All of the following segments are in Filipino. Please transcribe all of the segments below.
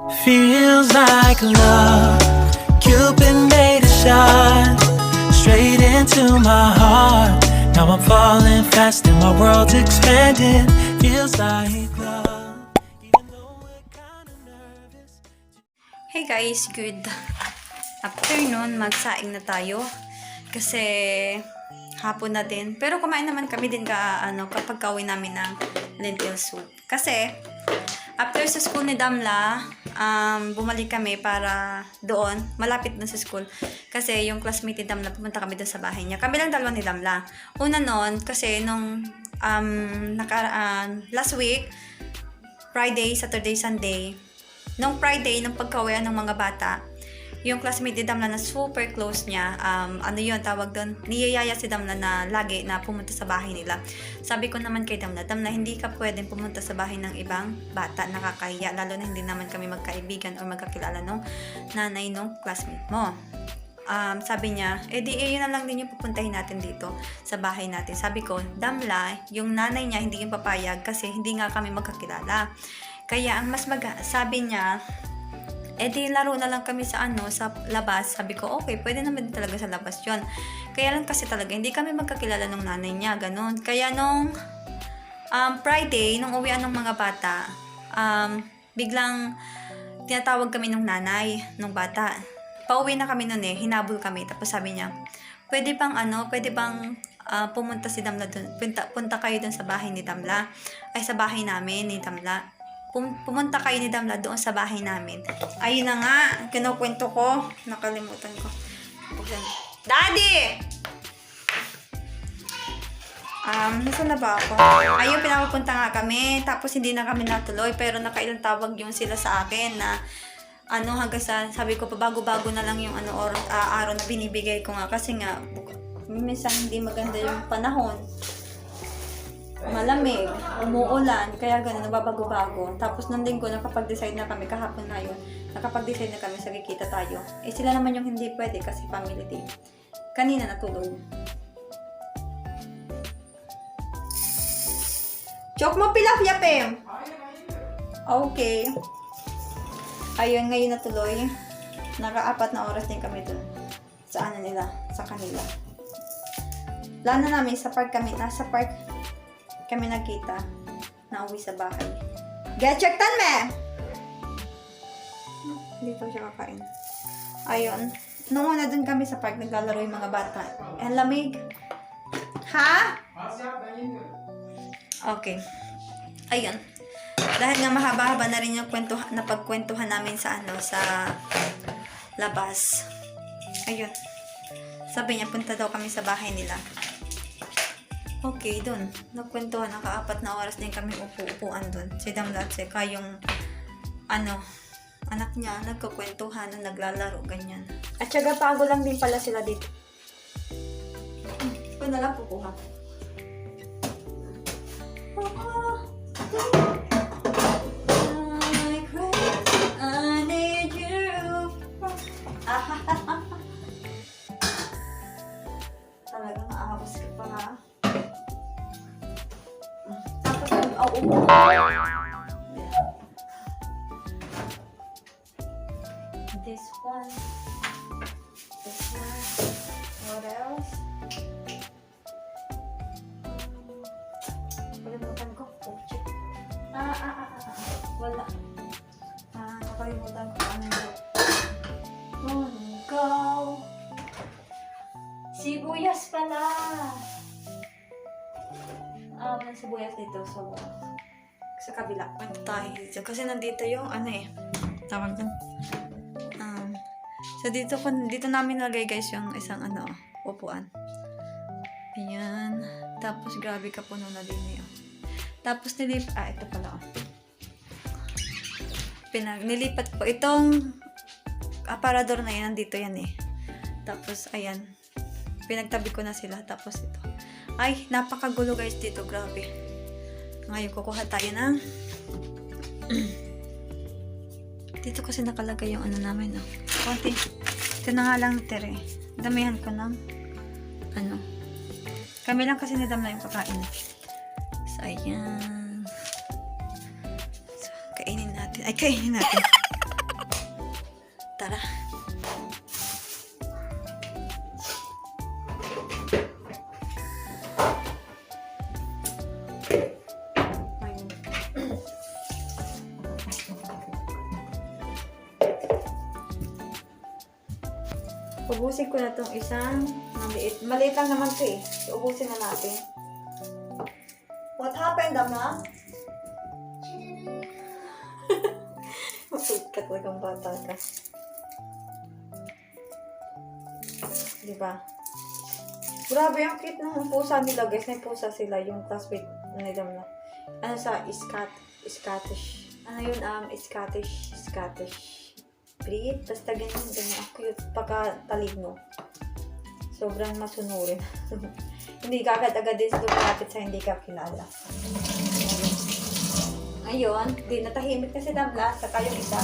Feels like love. Cupid made a shot straight into my heart. Now I'm falling fast and my world's expanding. Feels like love, even though we're kinda nervous. Hey guys, good afternoon. Magsaing na tayo kasi hapon na din. Pero kumain naman kami din kapag kauwi namin ng lentil soup. Kasi after sa school ni Damla, bumalik kami para doon, malapit doon sa school. Kasi yung classmate ni Damla, pumunta kami doon sa bahay niya. Kami lang dalawa ni Damla. Una noon, kasi nung last week, Friday, Saturday, Sunday, nung Friday, nung pagkawian ng mga bata, yung classmate ni Damla na super close niya, tawag doon, niyayaya si Damla na lagi na pumunta sa bahay nila. Sabi ko naman kay Damla, hindi ka pwedeng pumunta sa bahay ng ibang bata, nakakahiya, lalo na hindi naman kami magkaibigan o magkakilala nung nanay nung classmate mo. Sabi niya, yun na lang din yung pupuntahin natin dito sa bahay natin. Sabi ko, Damla, yung nanay niya hindi yung papayag kasi hindi nga kami magkakilala. Kaya ang sabi niya, laro na lang kami sa labas. Sabi ko, okay, pwede naman din talaga sa labas yun. Kaya lang kasi talaga, hindi kami magkakilala ng nanay niya, ganun. Kaya nung Friday, nung uwian ng mga bata, biglang tinatawag kami ng nanay ng bata. Pauwi na kami nun hinabol kami. Tapos sabi niya, pwede bang pumunta si Damla dun, punta kayo dun sa bahay ni Damla, sa bahay namin ni Damla. Pumunta kayo ni Damla doon sa bahay namin. Ayun na nga, kinukwento ko. Nakalimutan ko. Daddy! Nasaan na ba ako? Ayun, pinapapunta nga kami. Tapos hindi na kami natuloy. Pero nakailang tawag yung sila sa akin na hanggang sa, sabi ko, pabago-bago na lang yung araw na binibigay ko nga. Kasi nga, minsan hindi maganda yung panahon. Malamig, umuulan, kaya gano'n, nababago-bago. Tapos nung linggo, nakapag-decide na kami, kahapon na yun, nakapag-decide na kami sa kikita tayo. Sila naman yung hindi pwede kasi family day. Kanina natulog. Chok mo pilaf, yapem! Okay. Ayun, ngayon natuloy. Naka-4 na oras din kami dun. Sa kanila. Plano namin, nasa park kami nagkita na uwi sa bahay. Checktan me! Dito siya kakain. Ayun. Nung una dun kami sa park, naglalaro yung mga bata. Ang lamig. Ha? Okay. Ayun. Dahil nga mahaba-haba na rin yung pagkwentuhan namin sa labas. Ayun. Sabi niya, punta daw kami sa bahay nila. Okay, doon. Nagkwentuhan, naka-4 na oras din kami upo-upuan doon. Si Damla at saka yung anak niya, nagkukwentuhan, naglalaro, ganyan. At syaga pago lang din pala sila dito. Ito na lang kukuha. I need you. Talagang aahapos ka pa, ha? This one. What else? Nakalimutan ko. Wala. Nakalimutan ko. Oh, go! Sibuyas pala! May sibuyas dito sa kabila. Punta tayo dito. Kasi nandito yung tawag dun. So dito namin nalagay guys yung isang upuan. Ayan. Tapos grabe ka puno na din yun. Tapos ito pala nilipat po. Itong aparador na yan, nandito yan Tapos ayan. Pinagtabi ko na sila. Tapos ito. Ay, napakagulo guys dito. Grabe. Ngayon, kukuha tayo ng dito kasi nakalagay yung namin, konti. Ito na nga lang natira Damihan ko ng kami lang kasi nadam na yung kakain. So, ayan. So, kainin natin. Tara. Ayun. Ubusin ko na tong isang maliit. Maliit lang naman ito eh. So, ubusin na natin. What happened, Ama? Mapagod ka talagang bata ka. Diba? Grabe, ang cute ng pusa nila, guys. May pusa sila, yung classmate nila na. Ano sa Scottish. Ano yun, Scottish breed. Basta ganyan. Ang cute. Pagka-taligno. Sobrang masunurin. Hindi ka agad-agad din sa lumapit sa hindi ka kilala. Ayun, di natahimik na si Damla, saka yung isa.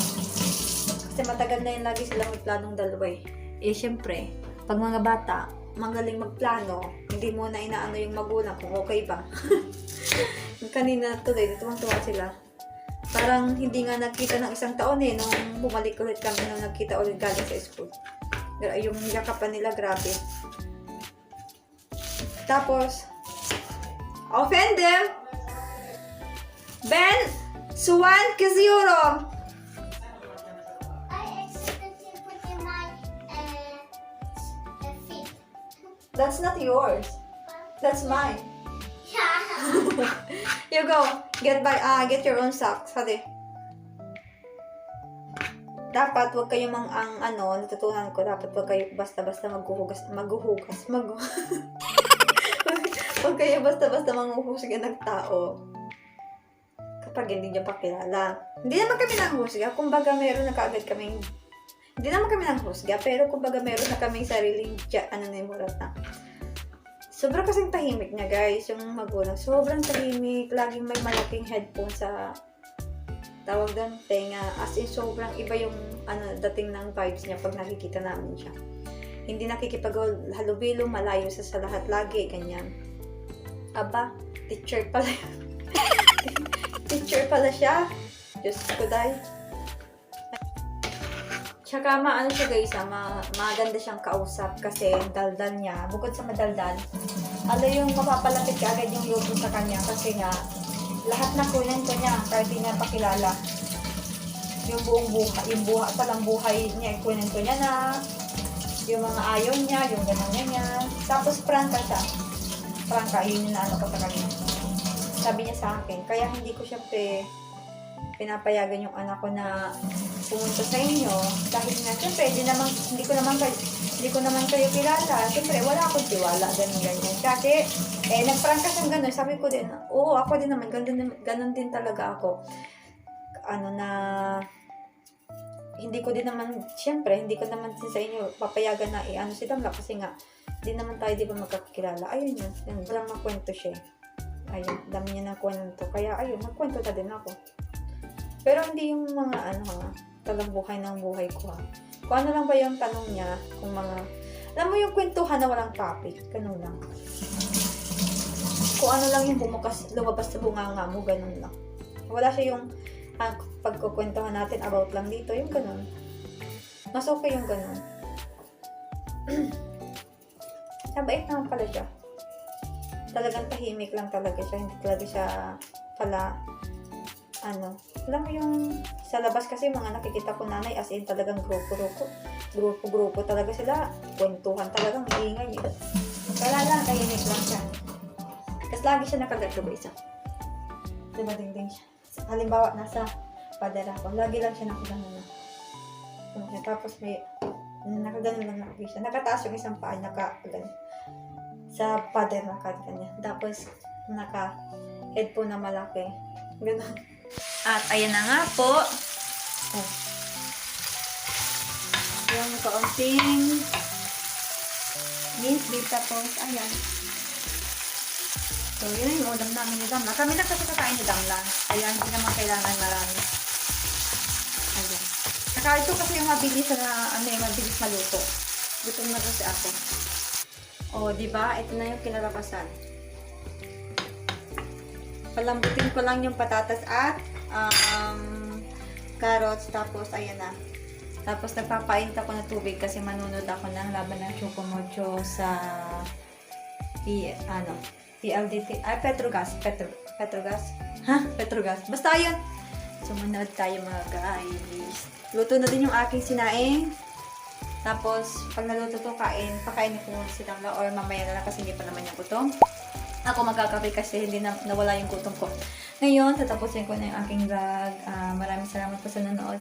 Kasi matagal na yun lagi silang may planong dalawa eh. Eh, syempre, pag mga bata, magaling magplano, hindi mo na inaano yung magulang kung okay ba. Kanina tuloy, tuwang-tuwa sila. Parang hindi nga nagkita ng isang taon eh, nung bumalik ulit kami nung nagkita ulit galing sa school. Yung yakapan nila, grabe. Tapos, offend them! Ben! Suwan Kazuro! I accidentally put in my feet. That's not yours. That's mine. Yeah. You go. Get your own socks. Hadi. Dapat wag kayo natutunan ko, dapat wag kayo basta-basta maghuhugas. Wag kayo basta-basta manghuhusga ng tao. Kapag hindi nyo pa kilala. Hindi naman kami nanghusga. Kumbaga meron na kaagad kaming... Hindi naman kami nanghusga. Pero kumbaga meron na kaming sariling mulat na. Sobrang kasing tahimik niya, guys. Yung magulang. Sobrang tahimik. Laging may malaking headphone sa... Tawag doon, tenga. As in, sobrang iba yung dating ng vibes niya pag nakikita namin siya. Hindi nakikipag-halubilo, malayo sa lahat lagi. Ganyan. Aba, teacher pala yun. Teacher pala siya. Diyos ko, day. Tsaka siya guys, maganda siyang kausap kasi daldal niya. Bukod sa madaldal, yung mapapalapit ka agad yung loob mo sa kanya kasi nga, lahat na kunin ko niya kahit hindi niya pakilala. Yung palang buhay niya, kunin ko niya na. Yung mga ayaw niya, yung gano'n niya. Tapos prangka siya. Prangka, yun yung ko sa kanya. Sabi niya sa akin, kaya hindi ko syempre pinapayagan yung anak ko na pumunta sa inyo dahil nga syempre hindi ko naman kayo kilala. Syempre wala akong tiwala, ganyan. Kasi nagprangka siyang gano'n, sabi ko din, oo, ako din naman, ganun din talaga ako. Hindi ko naman sa inyo papayagan na si Damla kasi nga, di naman tayo di ba magkakilala. Ayun yun, walang makwento siya. Ayun, dami niya ng kwento. Kaya ayun, nagkwento na din ako. Pero hindi yung mga talang buhay ng buhay ko ha. Kung ano lang ba yung tanong niya, kung alam mo yung kwentuhan na walang topic, ganun lang. Kung ano lang yung lumabas sa bunganga mo, ganun lang. Wala siya yung pagkukwentuhan natin about lang dito, yung ganun. Mas okay yung ganun. Nabait naman pala siya. Talagang tahimik lang talaga siya. Hindi talaga siya pala, alam mo yung sa labas kasi mga nakikita ko nanay as in talagang grupo talaga sila. Kwentuhan talagang maingay eh. Wala lang, tahimik lang siya. Kasi lagi siya nakagato isa. Diba dingding siya. Halimbawa, nasa pader ako. Lagi lang siya nakaganon na. Tapos may nakaganon lang na siya. Nakataas yung isang paa, nakaganon. Sa pader na kanya. Tapos, naka-headphone na malaki. Ganun. At ayan na nga po. Yung kaunting mint beef tapos, ayan. So, yun yung ulam namin ni Damla. Kami na kasi kakain ni Damla. Ayan, hindi naman kailangan marami. Ayan. Saka ito kasi yung mabilis mabilis maluto. Gutom na kasi ako. O, diba? Ito na yung kinalabasan. Palambutin ko lang yung patatas at carrots. Tapos, ayan na. Tapos nagpapainit ako ng tubig kasi manunod ako ng laban ng Chocomocho sa PLDT, Petrogas. Petrogas? Ha? Petrogas. Basta yun. Sumunod tayo mga guys. Luto na din yung aking sinaing. Tapos, pag naluto to, pakainin ko muna si Damla or mamaya na lang kasi hindi pa naman yung gutom. Ako magkakape kasi hindi na nawala yung gutom ko. Ngayon, tatapusin ko na yung aking vlog. Maraming salamat po sa nanood.